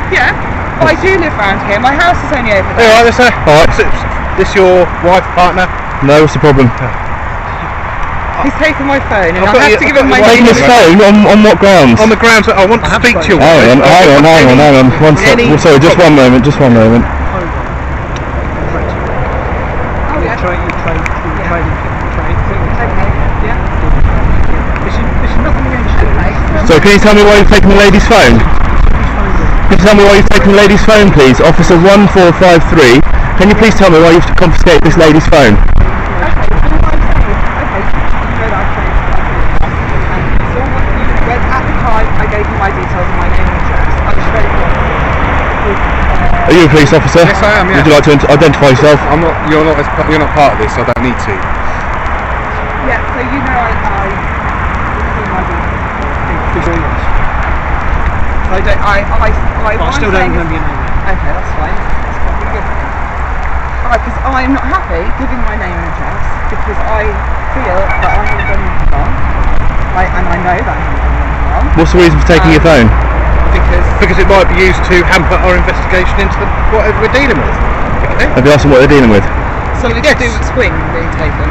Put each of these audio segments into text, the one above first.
Yeah, but I do live around here. My house is only over there. Alright, sir. Alright, this your wife, partner? No, what's the problem? He's taken my phone and I have to give him my taking his phone on what grounds? On the grounds that I want to speak to you. Hang on. Sorry, just one moment. So can you tell me why you've taken the lady's phone? Can you tell me why you've taken the lady's phone, please? Officer 1453, can you please tell me why you've confiscated this lady's phone? Are you a police officer? Yes, I am. Yeah. Would you like to identify yourself? I'm not. You're not part of this. I don't need to. Yeah. So you know I my I still don't remember your name. Okay, that's fine. That's probably good. Because I'm not happy giving my name and address because I feel that I haven't done anything wrong. And I know that I haven't done anything wrong. What's the reason for taking your phone? Because it might be used to hamper our investigation into whatever we're dealing with. Okay? Have you asked them what they're dealing with? Something to do with swing being taken.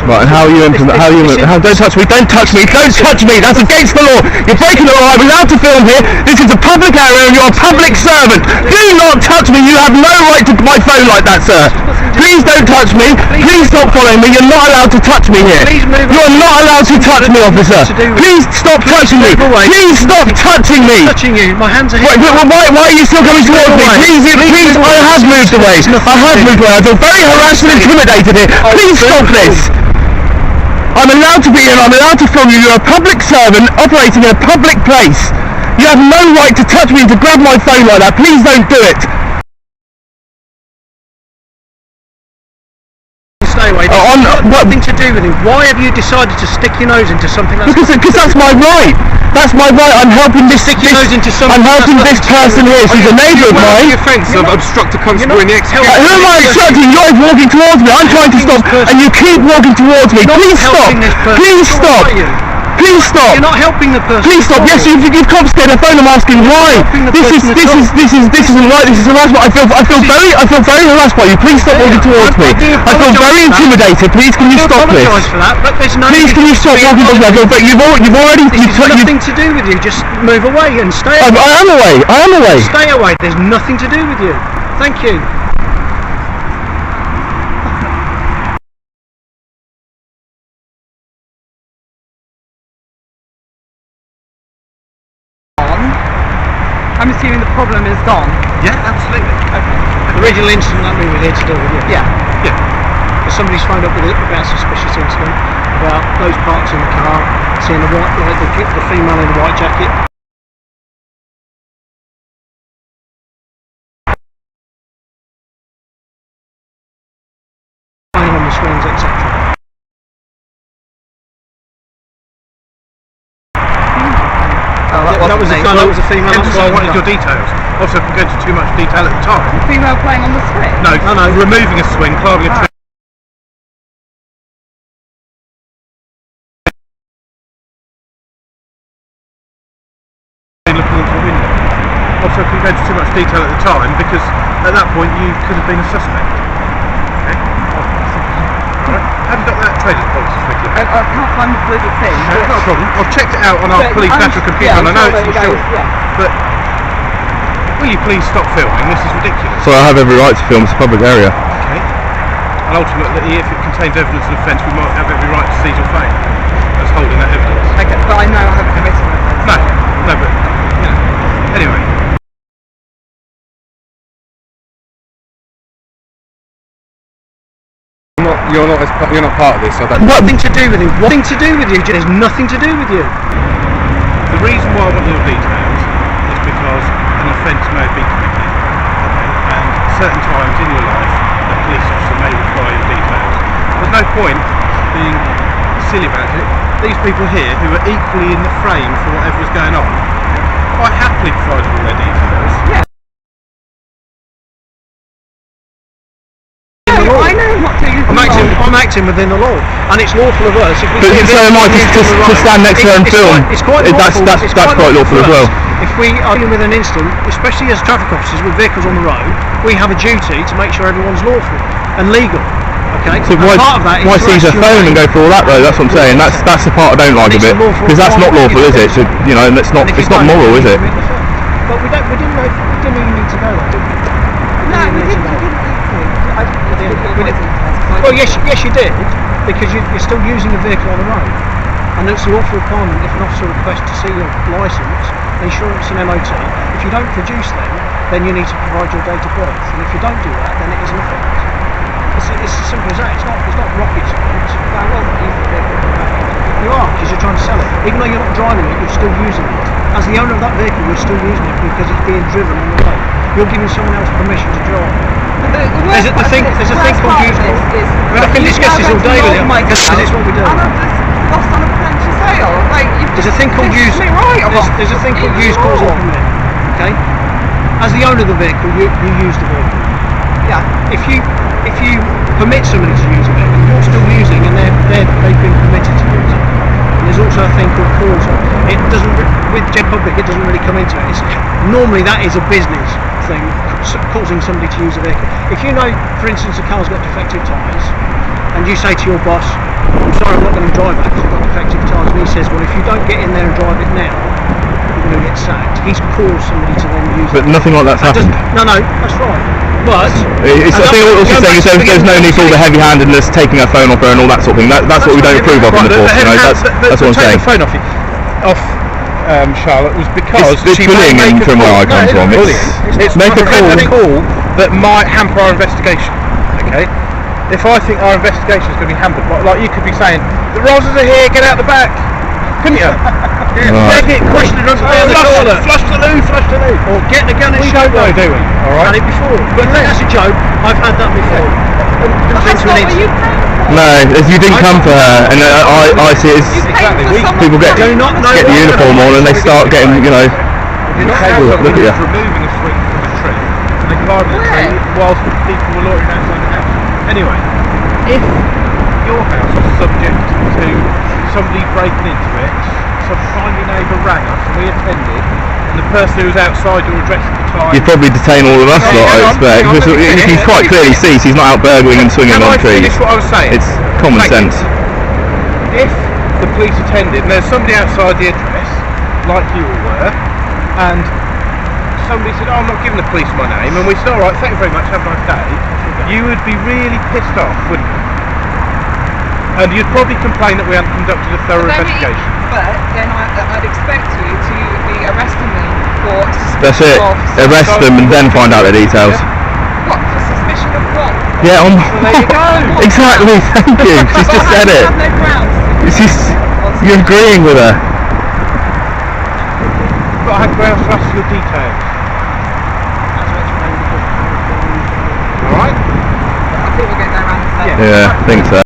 Right, and how are you don't touch me, don't touch me, that's against the law, you're breaking the law, I'm allowed to film here, this is a public area and you're a public servant, do not touch me, you have no right to my phone like that, sir. Please don't touch me, please stop following me, you're not allowed to touch me here. You're not allowed to touch me, officer. Please stop touching me, please stop touching me. Touching you, my hands are here. Why are you still coming towards me? Please, I have moved away, I feel very harassed and intimidated here, please stop this. I'm allowed to be here, I'm allowed to film you, you're a public servant operating in a public place. You have no right to touch me and to grab my phone like that, please don't do it. Stay away, nothing to do with it. Why have you decided to stick your nose into something that's... Because that's my right. That's my right. I'm helping this person here. She's a neighbour of mine. The offence of obstruct a constable in the execution. Who am I obstructing? You're walking towards me. I'm trying to stop, and you keep walking towards me. Please stop. Please stop. Please stop. You're not helping the person. Please stop. Yes, you've confiscated a phone. I'm asking why. This isn't right. This is harassment. I feel very harassed by you. Please stop walking towards me. I feel very intimidated. Please, can you stop this? Please, can you stop walking towards me? But you've already. It's nothing to do with you. Just move away and stay away. I am away. Stay away. There's nothing to do with you. Thank you. I'm assuming the problem is gone. Yeah, absolutely. Okay. The original incident that we were here to deal with, Yeah. Yeah. Because somebody's phoned up with it about suspicious incident, about those parts in the car, seeing the female in the white jacket. Playing on the screens, etc. That was a female. Hence why I wanted your details. Also, I can go into too much detail at the time. Female playing on the swing? No, removing a swing, climbing a tree. Looking into a window. Also, I can go into too much detail at the time because at that point you could have been a suspect. Okay? Alright. Have you got that trading policy with you? I can't find the bloody thing. No, it's not a problem. I've checked it out on our police national computer and I know it's insured. But will you please stop filming? This is ridiculous. So I have every right to film. It's a public area. Okay. And ultimately, if it contains evidence of offence, we might have every right to seize your phone as holding that evidence. Okay, but I know I haven't committed an offence. No, but you know. Anyway. You're not part of this. So Nothing to do with you. Nothing to do with you. There's nothing to do with you. The reason why I want your details is because an offence may have been committed. Okay? And certain times in your life, a police officer may require your details. There's no point being silly about it. These people here, who are equally in the frame for whatever's going on, quite happily provided all their details. Yeah. I know what to use. I'm acting within the law, and it's lawful of us. If we But so am I to stand next to her and film. It's quite That's quite lawful as well. If we are dealing with an incident, especially as traffic officers with vehicles on the road, we have a duty to make sure everyone's lawful and legal. Okay. So why seize her phone and go for all that though? That's what I'm saying. That's the part I don't like of it, because that's not lawful, is it? So, you know, and it's not moral, is it? But we didn't even need to go there, did we? No, we didn't need to. Well, yes, you did, because you're still using a vehicle on the road, and it's a lawful requirement if an officer requests to see your licence, insurance and MOT. If you don't produce them, then you need to provide your date of birth, and if you don't do that, then it is an offence. It's as simple as that. It's not rocket science. I wasn't using it. You are, because you're trying to sell it. Even though you're not driving it, you're still using it. As the owner of that vehicle, you're still using it because it's being driven on the road. You're giving someone else permission to drive. There's a thing called use call. I can discuss this all day with you, because it's what we do. And I've just lost on a potential sale. Like, There's a thing called use. There's a thing called use calls and permit. Okay. As the owner of the vehicle, you use the vehicle. Yeah. If you permit somebody to use a vehicle, you're still using, and they've been permitted to use it. And there's also a thing called cause. It doesn't, with Jet Public, it doesn't really come into it. Normally that is a business thing, causing somebody to use a vehicle. If you know, for instance, a car's got defective tyres, and you say to your boss, I'm sorry, I'm not going to drive that because I've got defective tyres, and he says, well, if you don't get in there and drive it now, you're going to get sacked. He's caused somebody to then use it. But nothing like that's happened. No, that's right. But I think what also saying is there's no need for all the heavy-handedness, taking her phone off her and all that sort of thing. That's what we don't approve of in the force. You know, that's what I'm saying. The phone off Charlotte was because It's she bullying might make from where I come from. It's make a call that might hamper our investigation. Okay. If I think our investigation is going to be hampered, like you could be saying, the Roses are here, get out the back, couldn't you? Right. Get questioned on the toilet. Flush the loo. or get the gun and shoot don't know, do we? All right. Had it before. But that's a joke. I've had that before. That's not what you pay. No, if you didn't come for her, and I see it as people get the uniform on and they start getting, you know, You're not look at you. removing a swing from a tree and then climbing the tree whilst the people were loitering outside the house. Anyway, if your house was subject to somebody breaking into it, some kindly neighbour rang us and we attended, and the person who was outside your address at the time... You'd probably detain all of us lot, I expect. You can quite clearly see he's not out burgling and swinging on trees. Finish what I was saying? It's common sense. If the police attended and there's somebody outside the address, like you all were, and somebody said, oh, I'm not giving the police my name, and we said, alright, thank you very much, have a nice day, you would be really pissed off, wouldn't you? And you'd probably complain that we hadn't conducted a thorough investigation. But then I'd expect you to be arresting me for suspicion That's it. of... Arrest them and then find out the details. What, for suspicion of what? Yeah, Well, there you go. Exactly, thank you. She's just said it. I have no grounds. You're agreeing with her. But I had grounds to ask your details. Alright? I think we're getting around to that. Yeah, I think so.